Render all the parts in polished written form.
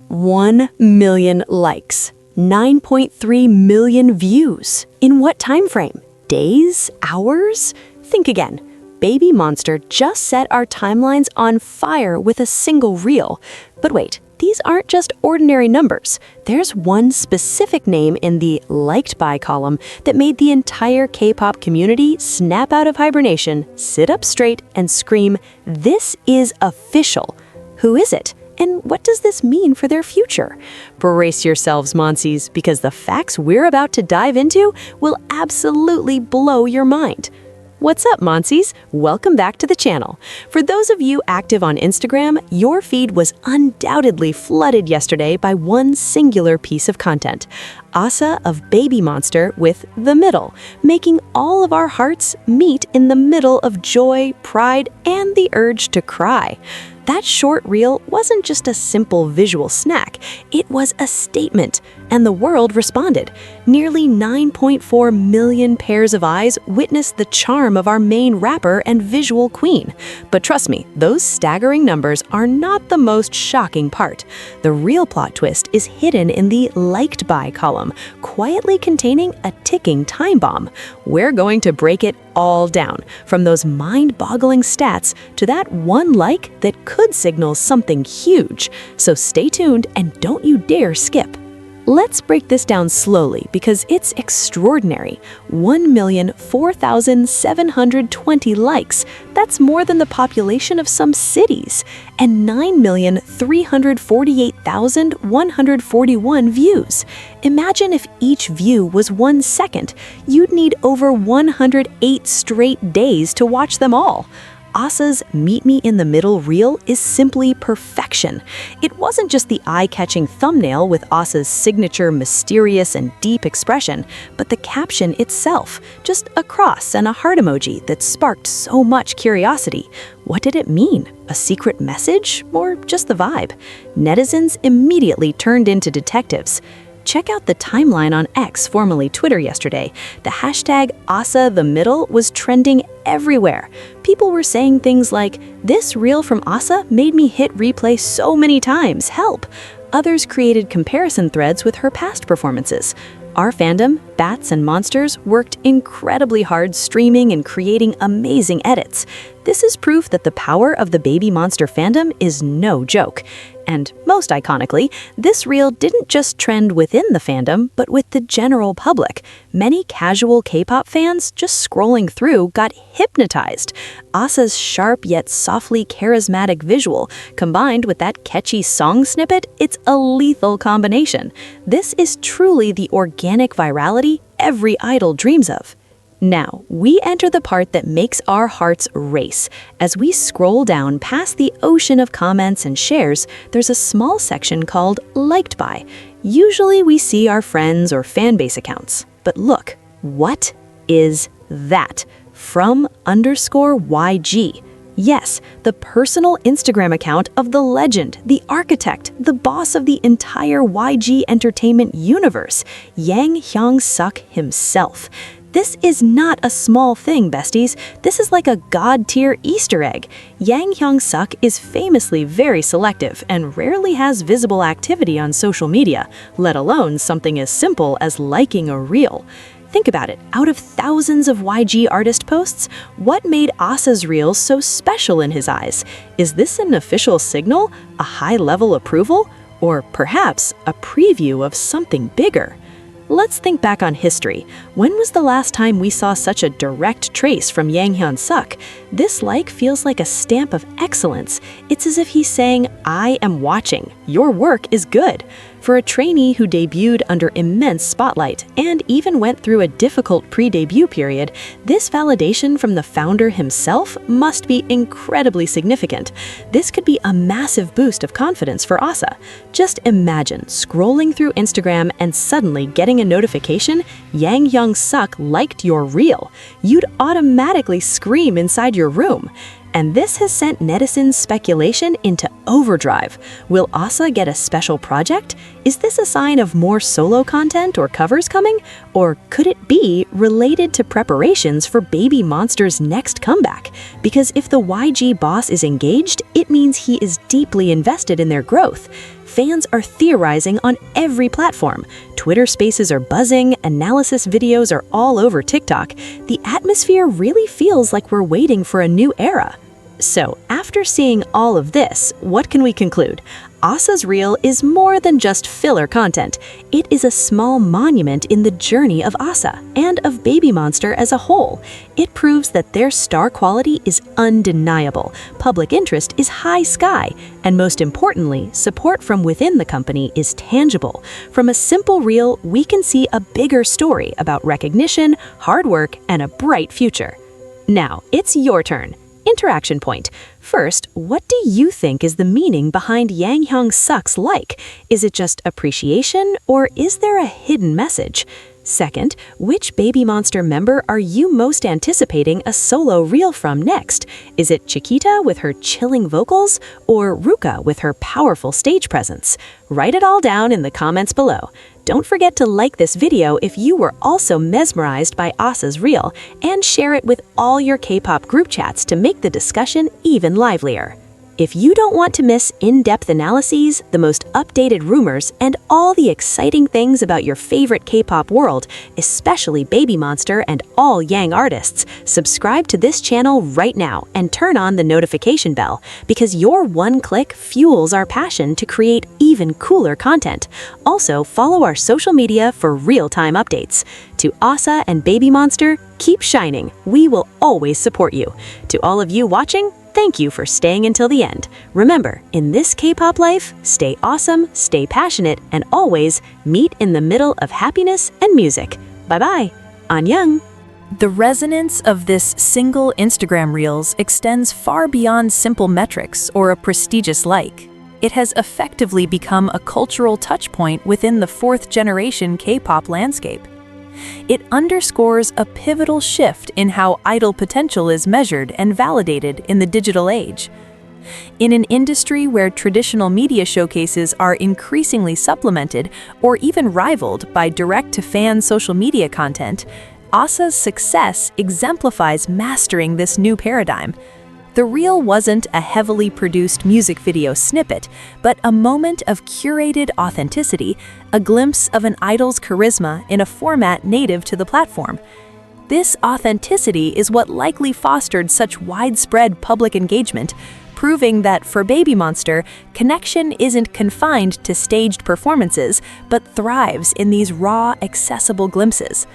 1 million likes, 9.3 million views. In what time frame? Days? Hours? Think again. BABYMONSTER just set our timelines on fire with a single reel. But wait, these aren't just ordinary numbers. There's one specific name in the liked by column that made the entire K-pop community snap out of hibernation, sit up straight, and scream, "This is official." Who is it? And what does this mean for their future? Brace yourselves, Monsies, because the facts we're about to dive into will absolutely blow your mind. What's up, Monsies? Welcome back to the channel. For those of you active on Instagram, your feed was undoubtedly flooded yesterday by one singular piece of content. Assa of BABYMONSTER with The Middle, making all of our hearts meet in the middle of joy, pride, and the urge to cry. That short reel wasn't just a simple visual snack, it was a statement, and the world responded. Nearly 9.4 million pairs of eyes witnessed the charm of our main rapper and visual queen. But trust me, those staggering numbers are not the most shocking part. The real plot twist is hidden in the liked by column, quietly containing a ticking time bomb. We're going to break it all down, from those mind-boggling stats to that one like that could signal something huge. So stay tuned and don't you dare skip. Let's break this down slowly because it's extraordinary. 1,004,720 likes. That's more than the population of some cities. And 9,348,141 views. Imagine if each view was 1 second. You'd need over 108 straight days to watch them all. Assa's Meet Me in the Middle reel is simply perfection. It wasn't just the eye-catching thumbnail with Assa's signature mysterious and deep expression, but the caption itself, just a cross and a heart emoji that sparked so much curiosity. What did it mean? A secret message? Or just the vibe? Netizens immediately turned into detectives. Check out the timeline on X, formerly Twitter, yesterday. The hashtag #AssaTheMiddle was trending everywhere. People were saying things like, "This reel from Assa made me hit replay so many times, help!" Others created comparison threads with her past performances. Our fandom, Bats and Monsters, worked incredibly hard streaming and creating amazing edits. This is proof that the power of the BABYMONSTER fandom is no joke. And most iconically, this reel didn't just trend within the fandom, but with the general public. Many casual K-pop fans just scrolling through got hypnotized. Assa's sharp yet softly charismatic visual, combined with that catchy song snippet, it's a lethal combination. This is truly the organic virality every idol dreams of. Now, we enter the part that makes our hearts race. As we scroll down past the ocean of comments and shares, there's a small section called Liked By. Usually we see our friends or fanbase accounts. But look, what is that? From_YG. Yes, the personal Instagram account of the legend, the architect, the boss of the entire YG entertainment universe, Yang Hyung-suk himself. This is not a small thing, besties. This is like a god-tier Easter egg. Yang Hyung-suk is famously very selective and rarely has visible activity on social media, let alone something as simple as liking a reel. Think about it. Out of thousands of YG artist posts, what made Assa's reels so special in his eyes? Is this an official signal, a high-level approval, or perhaps a preview of something bigger? Let's think back on history. When was the last time we saw such a direct trace from Yang Hyun-suk? This like feels like a stamp of excellence. It's as if he's saying, "I am watching. Your work is good." For a trainee who debuted under immense spotlight and even went through a difficult pre-debut period, this validation from the founder himself must be incredibly significant. This could be a massive boost of confidence for Assa. Just imagine scrolling through Instagram and suddenly getting a notification, Yang Hyung-suk liked your reel. You'd automatically scream inside your room. And this has sent netizens' speculation into overdrive. Will Assa get a special project? Is this a sign of more solo content or covers coming? Or could it be related to preparations for BABYMONSTER's next comeback? Because if the YG boss is engaged, it means he is deeply invested in their growth. fans are theorizing on every platform. Twitter Spaces are buzzing, analysis videos are all over TikTok. The atmosphere really feels like we're waiting for a new era. So, after seeing all of this, what can we conclude? Assa's Reel is more than just filler content. It is a small monument in the journey of Assa and of BABYMONSTER as a whole. It proves that their star quality is undeniable, public interest is high sky, and most importantly, support from within the company is tangible. From a simple reel, we can see a bigger story about recognition, hard work, and a bright future. Now, it's your turn. Interaction point. First, what do you think is the meaning behind Yang Hyung Suk's like? Is it just appreciation, or is there a hidden message? Second, which BABYMONSTER member are you most anticipating a solo reel from next? Is it Chiquita with her chilling vocals, or Ruka with her powerful stage presence? Write it all down in the comments below. Don't forget to like this video if you were also mesmerized by Assa's Reel, and share it with all your K-pop group chats to make the discussion even livelier. If you don't want to miss in-depth analyses, the most updated rumors, and all the exciting things about your favorite K-pop world, especially BABYMONSTER and all Yang artists, subscribe to this channel right now and turn on the notification bell, because your one click fuels our passion to create even cooler content. Also, follow our social media for real-time updates. To Assa and BABYMONSTER, keep shining. We will always support you. To all of you watching, thank you for staying until the end. Remember, in this K-pop life, stay awesome, stay passionate, and always meet in the middle of happiness and music. Bye-bye. Annyeong. The resonance of this single Instagram Reels extends far beyond simple metrics or a prestigious like. It has effectively become a cultural touchpoint within the fourth-generation K-pop landscape. It underscores a pivotal shift in how idol potential is measured and validated in the digital age. In an industry where traditional media showcases are increasingly supplemented or even rivaled by direct-to-fan social media content, Assa's success exemplifies mastering this new paradigm. The reel wasn't a heavily produced music video snippet, but a moment of curated authenticity, a glimpse of an idol's charisma in a format native to the platform. This authenticity is what likely fostered such widespread public engagement, proving that for BABYMONSTER, connection isn't confined to staged performances, but thrives in these raw, accessible glimpses.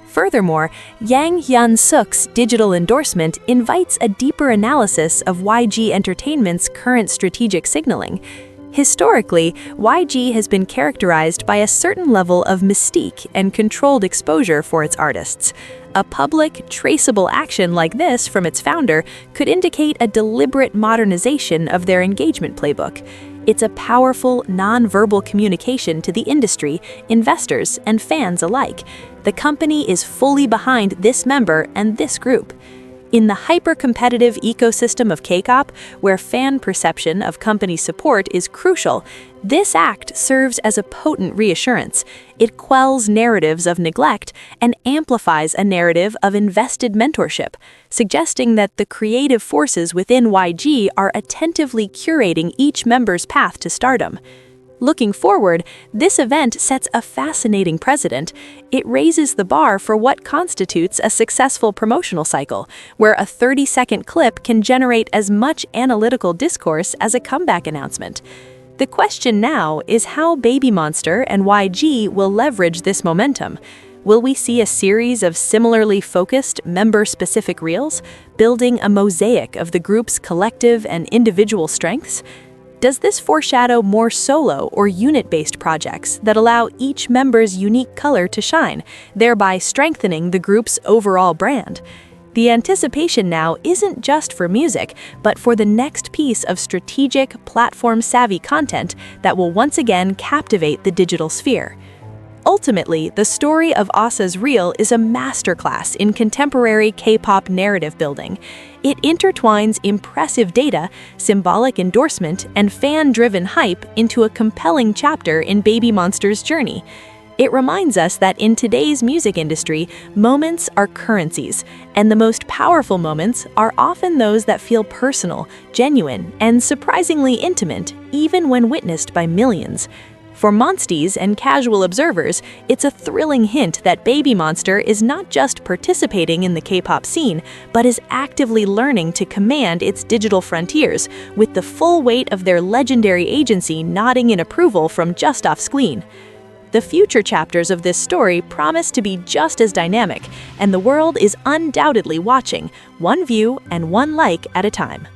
Furthermore, Yang Hyun Suk's digital endorsement invites a deeper analysis of YG Entertainment's current strategic signaling. Historically, YG has been characterized by a certain level of mystique and controlled exposure for its artists. A public, traceable action like this from its founder could indicate a deliberate modernization of their engagement playbook. It's a powerful, non-verbal communication to the industry, investors, and fans alike. The company is fully behind this member and this group. In the hyper-competitive ecosystem of K-pop, where fan perception of company support is crucial, this act serves as a potent reassurance. It quells narratives of neglect and amplifies a narrative of invested mentorship, suggesting that the creative forces within YG are attentively curating each member's path to stardom. Looking forward, this event sets a fascinating precedent. It raises the bar for what constitutes a successful promotional cycle, where a 30-second clip can generate as much analytical discourse as a comeback announcement. The question now is how BABYMONSTER and YG will leverage this momentum. Will we see a series of similarly focused, member-specific reels, building a mosaic of the group's collective and individual strengths? Does this foreshadow more solo or unit-based projects that allow each member's unique color to shine, thereby strengthening the group's overall brand? The anticipation now isn't just for music, but for the next piece of strategic, platform-savvy content that will once again captivate the digital sphere. Ultimately, the story of Assa's Reel is a masterclass in contemporary K-pop narrative building. It intertwines impressive data, symbolic endorsement, and fan-driven hype into a compelling chapter in BABYMONSTER's journey. It reminds us that in today's music industry, moments are currencies, and the most powerful moments are often those that feel personal, genuine, and surprisingly intimate, even when witnessed by millions. For Monsties and casual observers, it's a thrilling hint that BABYMONSTER is not just participating in the K-pop scene, but is actively learning to command its digital frontiers, with the full weight of their legendary agency nodding in approval from just off-screen. The future chapters of this story promise to be just as dynamic, and the world is undoubtedly watching, one view and one like at a time.